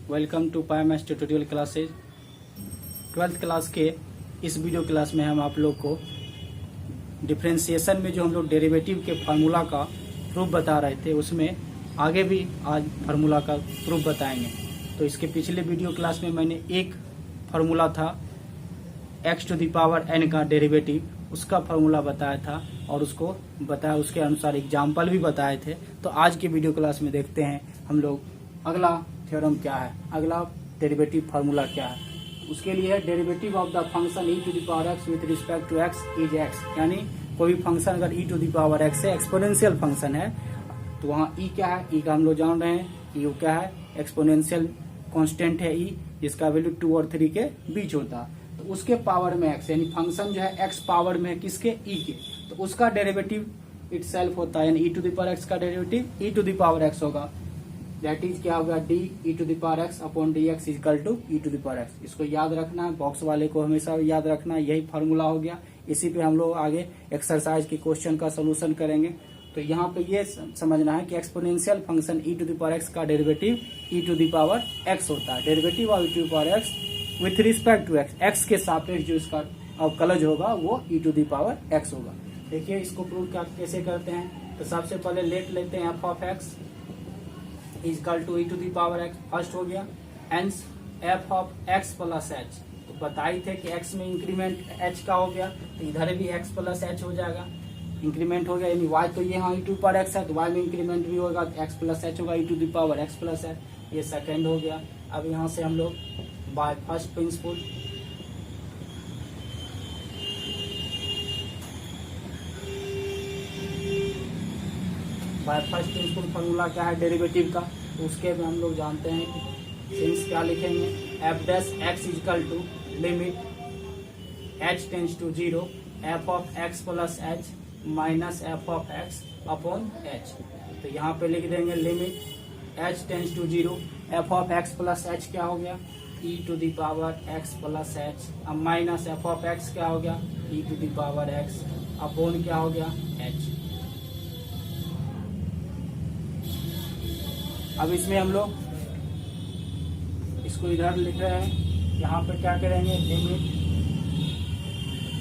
Welcome to pi maths tutorial classes. 12th class के इस video class में हम आप लोग को डिफरेंशिएशन में जो हम लोग डेरिवेटिव के फार्मूला का प्रूफ बता रहे थे, उसमें आगे भी आज फार्मूला का प्रूफ बताएंगे। तो इसके पिछले वीडियो क्लास में मैंने एक फार्मूला था x to the power n का डेरिवेटिव, उसका फार्मूला बताया था और उसको बताया, उसके अनुसार एग्जाम्पल भी बताए थे। तो आज के वीडियो क्लास में देखते हैं हम लोग अगला थ्योरम क्या है, अगला डेरिवेटिव फार्मूला क्या है। उसके लिए है derivative of the function e to the power x with respect to x is x, यानी कोई फंक्शन अगर e to the power x है, एक्सपोनेंशियल फंक्शन है, तो वहाँ e क्या है, e का हम लोग जान रहे हैं, e क्या है, एक्सपोनेंशियल कांस्टेंट है e, जिसका वैल्यू 2 और 3 के बीच होता है। तो उसके पावर में x, यानी फंक्शन जो है x पावर में किसके, e के, तो उसका डेरिवेटिव इटसेल्फ होता है, यानी e to the power x का derivative e to the power x होगा। दैट इज क्या होगा, d e to the power x upon d x equal to e to the power x. इसको याद रखना है, बॉक्स वाले को हमेशा याद रखना है, यही फार्मूला हो गया। इसी पे हम लोग आगे एक्सरसाइज के क्वेश्चन का सोल्यूशन करेंगे। तो यहाँ पे ये समझना है कि exponential function e to the power x का derivative e to the power x होता है। Derivative of e to the power x with respect to x, x के सापेक्ष जो इसका अवकलज होगा वो e to the power x होगा। देखिए इसको प्रूव कैसे करते हैं। तो सबसे पहले लेते हैं f of x is equal to e to the power x, first हो गया, and f of x plus h. तो बताई थे कि एक्स में इंक्रीमेंट एच का हो गया, तो इधर भी एक्स प्लस एच हो जाएगा, इंक्रीमेंट हो गया, यानी वाई तो ये यहाँ ई टू पावर एक्स है, तो वाई में इंक्रीमेंट भी होगा, तो एक्स प्लस एच होगा, e to the power x plus h. ये सेकेंड हो गया। अब यहाँ से हम लोग बाय फर्स्ट प्रिंसिपल फार्मूला क्या है डेरिवेटिव का, तो उसके में हम लोग जानते हैं कि सिंस क्या लिखेंगे, f dash x is equal to limit h tends to 0 f of x plus h minus f of x upon h. तो यहाँ पे लिख देंगे limit h tends to 0 f of x plus h क्या हो गया, e to the power x plus h, अब minus f of x क्या हो गया, e to the power x upon क्या हो गया, एच। अब इसमें हम लोग इसको इधर लिख रहे हैं, यहाँ पे क्या करेंगे, limit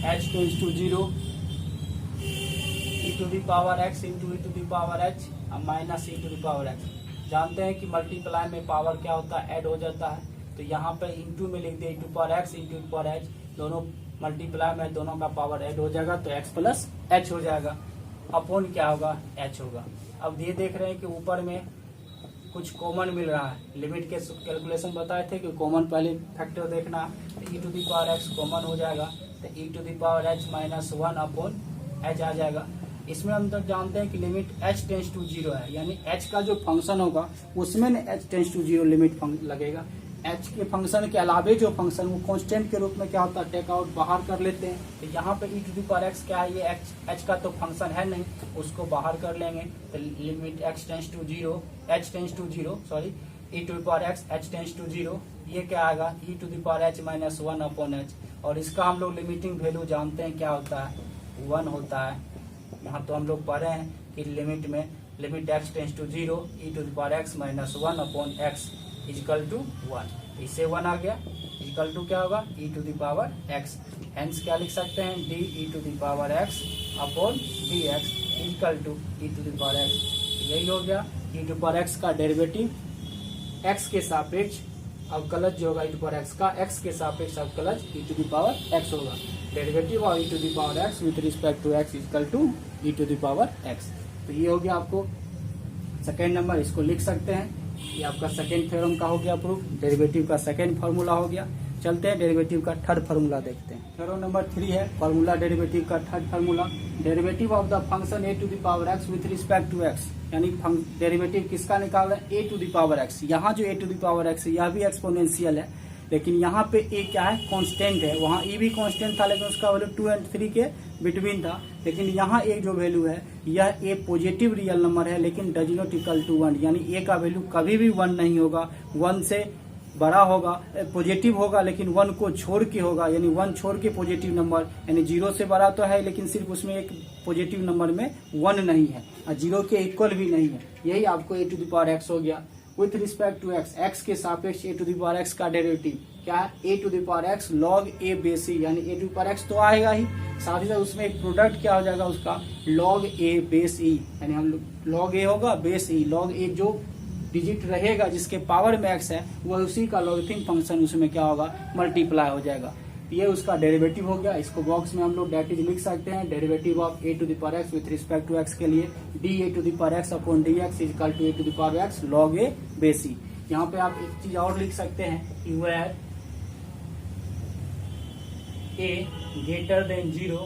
h tends to 0 e to the power x into e to the power h minus e to the power x। जानते हैं कि मल्टीप्लाई में पावर क्या होता है, ऐड हो जाता है, तो यहाँ पे इंटू में लिख दिया e to power x into power h, दोनों मल्टीप्लाई में दोनों का पावर ऐड हो जाएगा, तो x प्लस h हो जाएगा, अपॉन क्या होगा, h होगा। अब ये देख रहे हैं कि ऊपर में कुछ कॉमन मिल रहा है। लिमिट के कैलकुलेशन बताए थे कि कॉमन पहले फैक्टर देखना, तो e to the power x common हो जाएगा, तो e to the power h minus 1 upon h आ जाएगा। इसमें हम तक जानते हैं कि लिमिट एच टेंस टू 0 है, यानी एच का जो फंक्शन होगा उसमें एच टेंस टू 0 लिमिट लगेगा। एच के फंक्शन के अलावे जो फंक्शन वो कांस्टेंट के रूप में क्या होता है, टेक आउट बाहर कर लेते हैं। तो यहाँ पे ई टू दी पावर एक्स क्या है, ये एच का तो फंक्शन है नहीं, उसको बाहर कर लेंगे, तो limit x tends to 0 h tends to 0 sorry e to the power x h tends to 0, ये क्या आएगा, e to the power h minus 1 upon h. और इसका हम लोग लिमिटिंग वैल्यू जानते हैं क्या होता है, 1 होता है। यहाँ तो हम लोग पढ़े हैं कि limit x tends to 0 e to the power x minus 1 upon x is equal to 1, इससे 1 आ गया, इजकल टू क्या होगा, e to the power x. Hence क्या लिख सकते हैं, d e to the power x upon d x is equal to e to the power x. यही हो गया ई टू पावर एक्स का डेरिवेटिव एक्स के सापेक्ष अवकलज जो होगा, ई टू पावर एक्स का एक्स के सापेक्ष अवकलज e to the power x होगा। Derivative of e to the power x with respect to x is equal to e to the power x. तो ये हो गया आपको सेकेंड नंबर, इसको लिख सकते हैं। ये आपका सेकेंड थ्योरम का हो गया प्रूफ, डेरिवेटिव का सेकेंड फार्मूला हो गया। चलते हैं डेरिवेटिव का थर्ड फार्मूला देखते हैं। थ्योरम नंबर 3 है फार्मूला डेरिवेटिव का third formula, derivative of the function a to the power x with respect to x, यानी डेरिवेटिव किसका निकाल रहे हैं, a to the power x. यहाँ जो a to the power x है यह भी एक्सपोनेंशियल है, लेकिन यहाँ पे ए क्या है, कांस्टेंट है। वहाँ ए भी कांस्टेंट था लेकिन उसका वैल्यू 2 और 3 के बिटवीन था, लेकिन यहाँ ए जो वैल्यू है यह ए पॉजिटिव रियल नंबर है, लेकिन डज नॉट इक्वल टू 1, यानी ए का वैल्यू कभी भी 1 नहीं होगा, 1 से बड़ा होगा, पॉजिटिव होगा लेकिन 1 को छोड़ के होगा, यानी 1 छोड़ के पॉजिटिव नंबर, यानी 0 से बड़ा तो है लेकिन सिर्फ उसमें एक पॉजिटिव नंबर में 1 नहीं है और 0 के इक्वल भी नहीं है। यही आपको a to the power x हो गया। With respect to x, x के सापेक्ष a to the power x का डेरिवेटिव क्या है, a to the power x log a base e, यानी a to the power x तो आएगा ही, साथ ही साथ उसमें एक प्रोडक्ट क्या हो जाएगा उसका लॉग ए बेस ई, यानी हम लॉग ए होगा बेस ई, लॉग ए जो डिजिट रहेगा जिसके पावर में एक्स है वह उसी का लॉगरिथम फंक्शन उसमें क्या होगा मल्टीप्लाई हो जाएगा। ये उसका डेरिवेटिव हो गया। इसको बॉक्स में हम लोग डेट इज लिख सकते हैं, derivative of a to the power x with respect to x के लिए d a to the power x upon d x is equal to a to the power x log a base e. यहाँ पे आप एक चीज और लिख सकते हैं कि where a greater than 0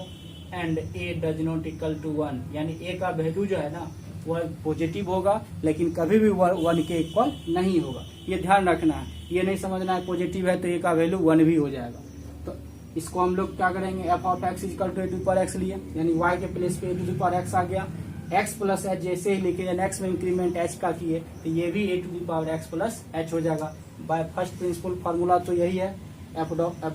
and a does not equal to 1, यानी ए का वैल्यू जो है ना वह पॉजिटिव होगा लेकिन कभी भी 1 के इक्वल नहीं होगा। ये ध्यान रखना है, ये नहीं समझना है पॉजिटिव है तो ए का वैल्यू 1 भी हो जाएगा। तो इसको हम लोग क्या करेंगे, f of x equal to a to the power x लिए, यानी वाई के प्लेस पे a to the power x आ गया, एक्स प्लस एच जैसे ही लिखे, यानी एक्स में इंक्रीमेंट एच का किए तो ये भी a to the power x plus h हो जाएगा। बाय फर्स्ट प्रिंसिपल फार्मूला तो यही है, f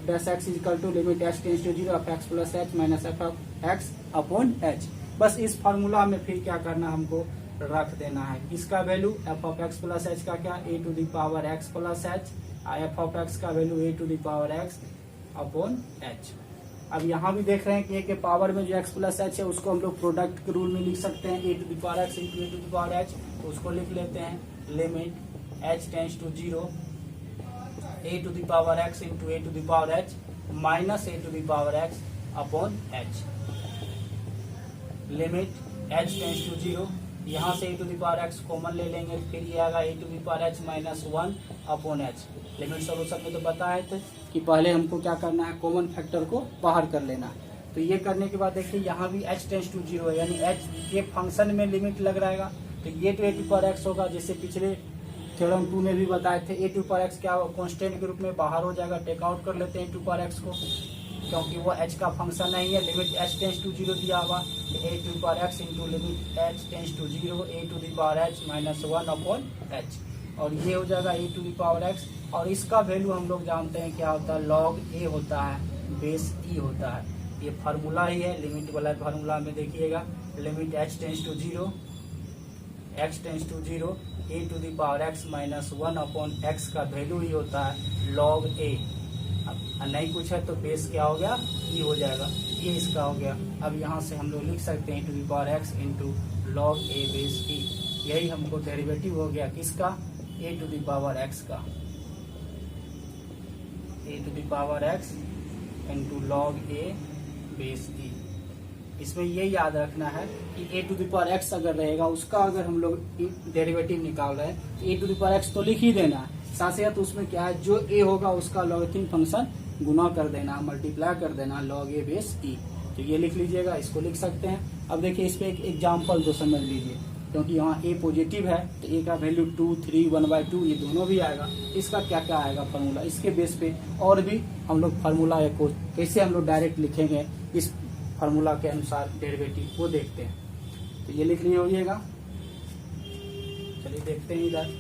dash x equal to limit h tends to 0 f x plus h minus f of x upon h. बस इस फार्मूला में फिर क्या करना हमको रख देना है, इसका value f of x plus h का क्या a to the power x plus h, f of x का value a to the power x upon h. अब यहाँ भी देख रहे हैं कि ए के पावर में जो एक्स प्लस एच है उसको हम लोग प्रोडक्ट के रूल में लिख सकते हैं, a to the power x into a to the power h, तो उसको लिख लेते हैं limit h tends to 0 a to the power x into a to the power h minus a to the power x upon h, limit h tends to 0, यहाँ से a to the power x common ले लेंगे, फिर ये आएगा a to the power h minus 1 upon h. Limit solution में तो बताए थे कि पहले हमको क्या करना है, कॉमन फैक्टर को बाहर कर लेना है। तो ये करने के बाद देखिए यहाँ भी एच टेंड्स टू 0 है, यानी एच के फंक्शन में लिमिट लग रहेगा, तो ये तो ए टू पावर एक्स होगा, जैसे पिछले थ्योरम 2 में भी बताए थे, ए टू पावर एक्स क्या कांस्टेंट के रूप में बाहर हो जाएगा, टेक आउट कर लेते हैं ए टू पावर एक्स को, क्योंकि वो एच का फंक्शन नहीं है, लिमिट एच टेंड्स टू 0 दिया हुआ, a to power x into limit h tends to 0 a to the power h minus 1 upon h, और ये हो जाएगा a to the power x, और इसका वैल्यू हम लोग जानते हैं क्या होता है, लॉग ए होता है बेस ई होता है। ये फार्मूला ही है, लिमिट वाला फार्मूला में देखिएगा, limit h tends to 0 x tends to 0 a to the power x minus 1 upon x का वैल्यू ही होता है लॉग ए। अब नहीं कुछ है तो बेस क्या हो गया, ई हो जाएगा, ये इसका हो गया। अब यहाँ से हम लोग लिख सकते हैं a to the power x into log a base e, यही हमको डेरिवेटिव हो गया किसका, a to the power x का, a to the power x into log a base e. इसमें ये याद रखना है कि a to the power x अगर रहेगा उसका अगर हम लोग डेरिवेटिव निकाल रहे हैं तो ए टू द पावर एक्स तो लिख ही देना है, साथ ही साथ उसमें क्या है जो ए होगा उसका लॉगरिथम फंक्शन गुना कर देना, मल्टीप्लाई कर देना लॉग ए बेस ई। तो ये लिख लीजिएगा, इसको लिख सकते हैं। अब देखिए इस पे एक एग्जाम्पल तो समझ लीजिए, क्योंकि यहाँ ए पॉजिटिव है तो ए का वैल्यू 2, 3, 1/2 ये दोनों भी आएगा। इसका क्या क्या आएगा फार्मूला, इसके बेस पे और भी हम लोग फार्मूला को कैसे हम लोग डायरेक्ट लिखेंगे इस फार्मूला के अनुसार डेरिवेटिव वो देखते हैं। तो ये लिख लिए होइएगा, चलिए देखते हैं इधर।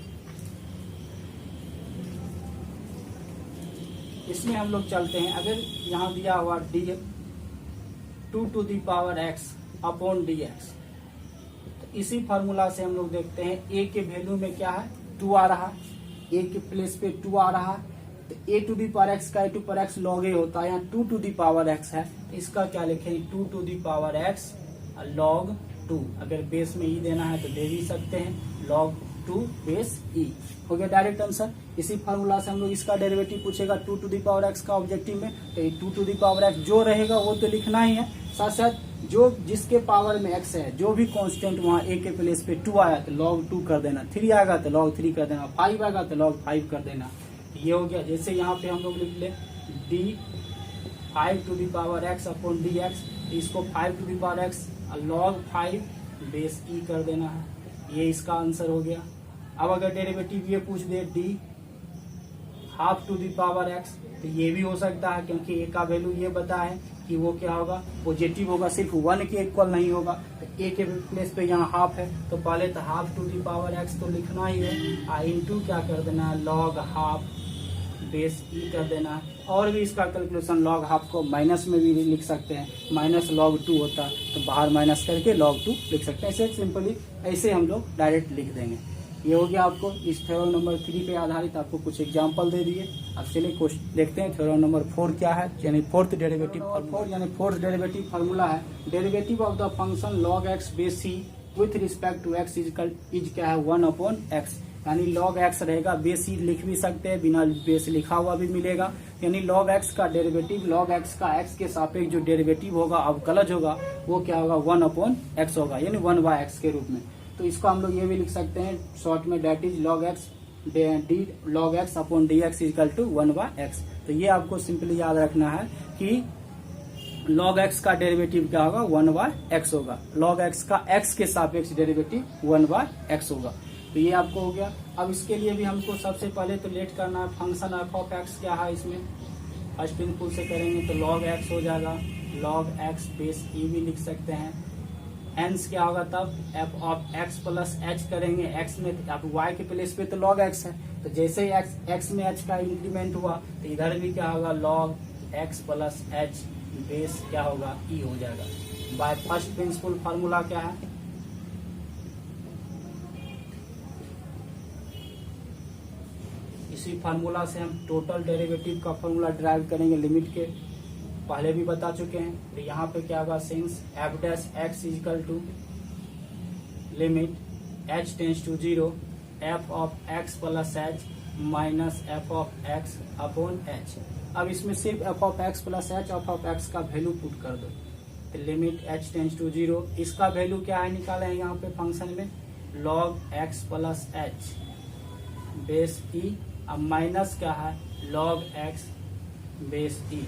इसमें हम लोग चलते हैं, अगर यहाँ दिया हुआ d 2 to the power x upon d x, तो इसी फार्मूला से हम लोग देखते हैं ए के वैल्यू में क्या है 2 आ रहा, ए के प्लेस पे 2 आ रहा, तो ए टू द पावर एक्स का a to power x log ए होता है, यहाँ 2 टू द पावर एक्स है तो इसका क्या लिखेंगे 2 to the power x log 2। अगर बेस में ई देना है तो दे भी सकते हैं, लॉग 2 बेस ई हो गया डायरेक्ट आंसर। इसी फार्मूला से हम लोग इसका डेरिवेटिव पूछेगा 2 टू द पावर एक्स का ऑब्जेक्टिव में, तो 2 टू द पावर एक्स जो रहेगा वो तो लिखना ही है, साथ साथ जो जिसके पावर में एक्स है जो भी कांस्टेंट वहाँ ए के प्लेस पे 2 आया तो log 2 कर देना, 3 आएगा तो log 3 कर देना, 5 आएगा तो log 5 कर देना। ये हो गया। जैसे यहाँ पे हम लोग लिख ले d 5 to the power x upon d x, इसको 5 to the power x log 5 base e कर देना है, ये इसका आंसर हो गया। अब अगर डेरिवेटिव ये पूछ दे d half to the power x, तो ये भी हो सकता है क्योंकि ए का वैल्यू ये बताए कि वो क्या होगा पॉजिटिव होगा, सिर्फ 1 के इक्वल नहीं होगा। तो ए के प्लेस पे यहाँ हाफ है तो पहले तो half to the power x तो लिखना ही है, इंटू क्या कर देना है लॉग हाफ बेस ई कर देना है। और भी इसका कैलकुलेशन लॉग हाफ को माइनस में भी लिख सकते हैं, माइनस log 2 होता है तो बाहर माइनस करके log 2 लिख सकते हैं। ऐसे सिंपली ऐसे हम लोग डायरेक्ट लिख देंगे। ये हो गया आपको इस थ्योरम नंबर 3 पे आधारित आपको कुछ एग्जांपल दे दिए। अब चलिए क्वेश्चन देखते हैं थ्योरम नंबर 4 क्या है, यानी फोर्थ डेरिवेटिव फार्मूला है। Derivative of the function log x base c with respect to x is क्या है 1/x, यानी log x रहेगा, बेस c लिख भी सकते हैं, बिना बेस लिखा हुआ भी मिलेगा। यानी log x का डेरिवेटिव, log x का x के सापेक्ष जो डेरिवेटिव होगा अवकलज होगा वो क्या होगा 1/x होगा, यानी 1/x के रूप में। तो इसको हम लोग ये भी लिख सकते हैं शॉर्ट में, that is log x log x अपॉन dx इक्वल टू 1/x। तो ये आपको सिंपली याद रखना है कि log x का डेरिवेटिव क्या होगा 1/x होगा, log x का x के सापेक्ष डेरिवेटिव 1/x होगा। तो ये आपको हो गया। अब इसके लिए भी हमको सबसे पहले तो लेट करना है फंक्शन एफ ऑफ एक्स क्या है, इसमें फर्स्ट प्रिंसिपल से करेंगे तो log x हो जाएगा, log x बेस e भी लिख सकते हैं। एंस क्या होगा तब F of x plus H करेंगे, एक्स में अब y के प्लेस पे तो log x है, तो जैसे ही x में h का इंक्रीमेंट हुआ तो इधर भी क्या होगा log x plus h base क्या होगा e हो जाएगा। बाय फर्स्ट प्रिंसिपल फार्मूला क्या है, इसी फार्मूला से हम टोटल डेरिवेटिव का फार्मूला ड्राइव करेंगे, लिमिट के पहले भी बता चुके हैं। तो यहाँ पे क्या होगा since f dash x equal to limit h tends to 0 f of x plus h minus f of x upon h. अब इसमें सिर्फ f of x plus h of x का वैल्यू पुट कर दो, तो लिमिट एच टेंस टू 0, इसका value क्या है निकाले हैं यहाँ पे फंक्शन में log x plus h base e, अब माइनस क्या है log x base e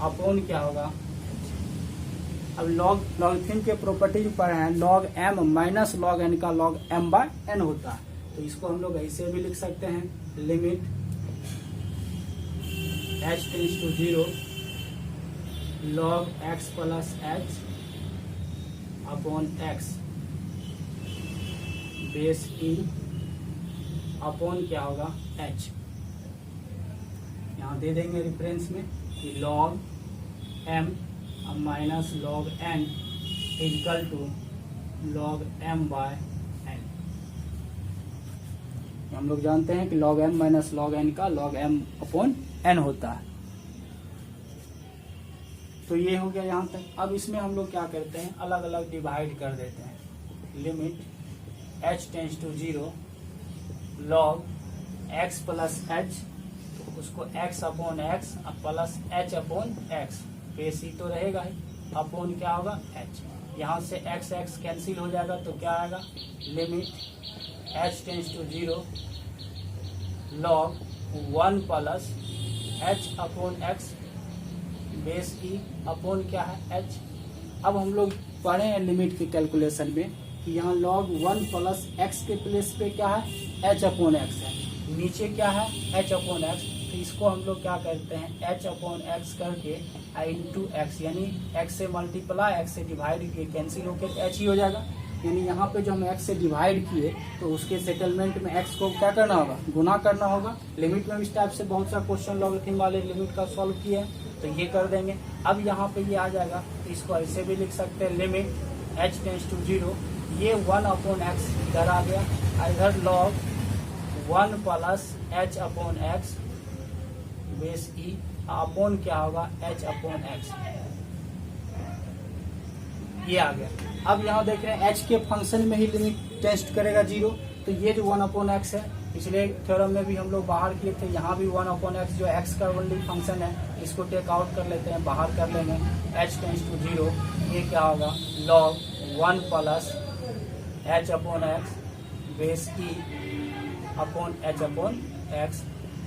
upon क्या होगा, अब लॉगरिथम के प्रॉपर्टी पर है log m minus log n का log m बाय n होता है, तो इसको हम लोग ऐसे भी लिख सकते हैं limit h tends to 0 log x plus h upon x base e upon क्या होगा h। यहाँ दे देंगे रेफरेंस में कि log m minus log n equal to log m by n। हम लोग जानते हैं कि log m minus log n का log m अपॉन n होता है। तो ये हो गया यहाँ तक। अब इसमें हम लोग क्या करते हैं अलग अलग डिवाइड कर देते हैं, limit h tends to 0 log x plus h, तो उसको x upon x plus h upon x, base ही तो रहेगा ही, अपॉन क्या होगा h। यहाँ से x x कैंसिल हो जाएगा तो क्या आएगा limit h tends to 0 log 1 plus h upon x base e upon क्या है h। अब हम लोग पढ़े हैं लिमिट की कैलकुलेशन में कि यहाँ log 1 प्लस एक्स के प्लेस पे क्या है h अपॉन एक्स है, नीचे क्या है h अपॉन एक्स, तो इसको हम लोग क्या करते हैं h अपॉन एक्स करके इंटू एक्स, यानी x से मल्टीप्लाई x से डिवाइड किए, कैंसिल होकर h ही हो जाएगा। यानी यहाँ पे जो हम x से डिवाइड किए तो उसके सेटलमेंट में x को क्या करना होगा गुना करना होगा। लिमिट में इस टाइप से बहुत सा क्वेश्चन लॉगरिथम वाले लिमिट का सॉल्व किए हैं, तो ये कर देंगे। अब यहाँ पे ये आ जाएगा तो इसको ऐसे भी लिख सकते हैं लिमिट h टेंस टू 0, ये 1 अपॉन एक्स इधर आ गया, इधर log 1 plus h upon x base e upon क्या होगा h अपॉन एक्स, ये आ गया। अब यहाँ देख रहे हैं h के फंक्शन में ही लिमिट टेस्ट करेगा 0, तो ये जो 1 अपॉन एक्स है पिछले थ्योरम में भी हम लोग बाहर किए थे, यहाँ भी 1 अपॉन एक्स जो x का ओनली फंक्शन है इसको टेक आउट कर लेते हैं, बाहर कर लेंगे h टेंस टू 0, ये क्या होगा log 1 plus h upon x base e upon h upon x,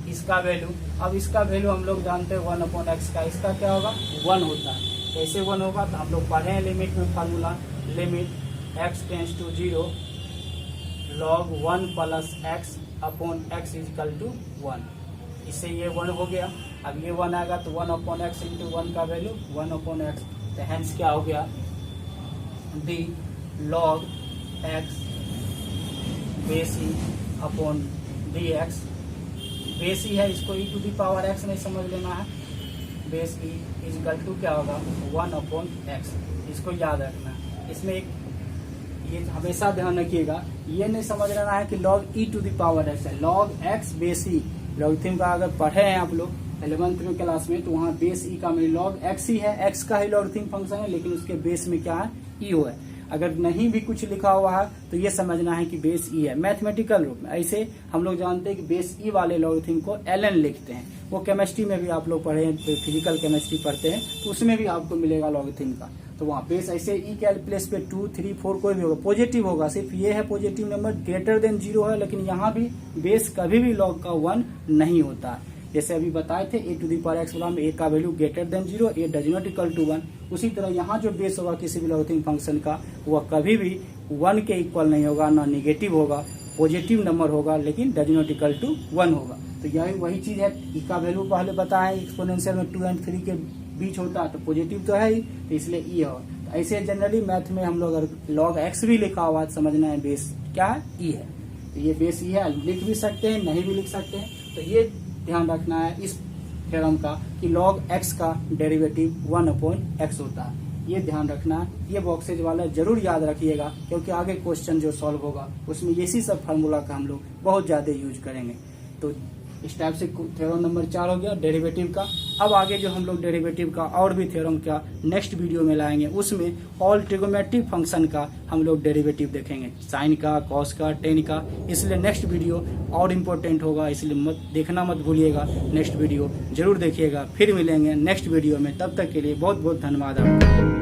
इसका वैल्यू, अब इसका वैल्यू हम लोग जानते हैं 1 अपॉन एक्स का, इसका क्या होगा 1 होता है, कैसे 1 होगा तो हम लोग पढ़े हैं लिमिट में formula limit x tends to 0 log 1 plus x upon x equal to 1, इससे ये 1 हो गया। अब ये 1 आएगा तो 1 अपॉन एक्स इंटू 1 का वैल्यू 1 अपॉन एक्स, तो हेंस क्या हो गया d log x base e upon d x, base e है इसको e to the power x नहीं समझ लेना है, बेस ई इजिकल टू क्या होगा 1 अपॉन एक्स, इसको याद रखना है। इसमें एक ये हमेशा ध्यान रखिएगा, ये नहीं समझ लेना है कि log e to the power x है, log x base e। Logarithm का अगर पढ़े हैं आप लोग 11th में क्लास में, तो वहाँ बेस e का मतलब log x ही है, x का ही लॉगरिथम फंक्शन है, लेकिन उसके बेस में क्या है, e है। अगर नहीं भी कुछ लिखा हुआ है तो ये समझना है कि बेस ई है मैथमेटिकल रूप में। ऐसे हम लोग जानते हैं कि बेस ई वाले लॉगरिथम को ln लिखते हैं, वो केमिस्ट्री में भी आप लोग पढ़े हैं, फिजिकल केमिस्ट्री पढ़ते हैं तो उसमें भी आपको मिलेगा लॉगरिथम का। तो वहाँ बेस ऐसे ई के प्लेस पे 2, 3, 4 कोई भी होगा, पॉजिटिव होगा, सिर्फ ये है पॉजिटिव नंबर ग्रेटर देन 0 है, लेकिन यहाँ भी बेस कभी भी लॉग का 1 नहीं होता है। जैसे अभी बताए थे a to the power x वाला में ए का value greater than 0, a does not equal to 1। उसी तरह यहाँ जो बेस होगा किसी भी लॉगरिथम फंक्शन का, वह कभी भी 1 के इक्वल नहीं होगा, ना निगेटिव होगा, पॉजिटिव नंबर होगा, लेकिन डज नॉट इक्वल टू 1 होगा। तो यही वही चीज है, ई का वैल्यू पहले बताए एक्सपोनेंशियल में 2 और 3 के बीच होता है, तो पॉजिटिव तो है ही, तो इसलिए ई है। तो ऐसे जनरली मैथ में हम लोग अगर लॉग एक्स भी लिखा हुआ है समझना है बेस क्या है, ई है। तो ये बेस ई है, लिख भी सकते हैं, नहीं भी लिख सकते हैं। तो ये ध्यान रखना है इस थ्योरम का कि log x का डेरिवेटिव 1/x होता है, ये ध्यान रखना है। ये बॉक्सेज वाला जरूर याद रखिएगा, क्योंकि आगे क्वेश्चन जो सॉल्व होगा उसमें इसी सब फार्मूला का हम लोग बहुत ज्यादा यूज करेंगे। तो इस टाइप से थ्योरम नंबर 4 हो गया डेरिवेटिव का। अब आगे जो हम लोग डेरिवेटिव का और भी थ्योरम का नेक्स्ट वीडियो में लाएंगे, उसमें ऑल ट्रिगोमेट्रिक फंक्शन का हम लोग डेरिवेटिव देखेंगे, साइन का, कॉस का, टेन का। इसलिए नेक्स्ट वीडियो और इम्पोर्टेंट होगा, इसलिए मत देखना मत भूलिएगा, नेक्स्ट वीडियो जरूर देखिएगा। फिर मिलेंगे नेक्स्ट वीडियो में, तब तक के लिए बहुत बहुत धन्यवाद आपका।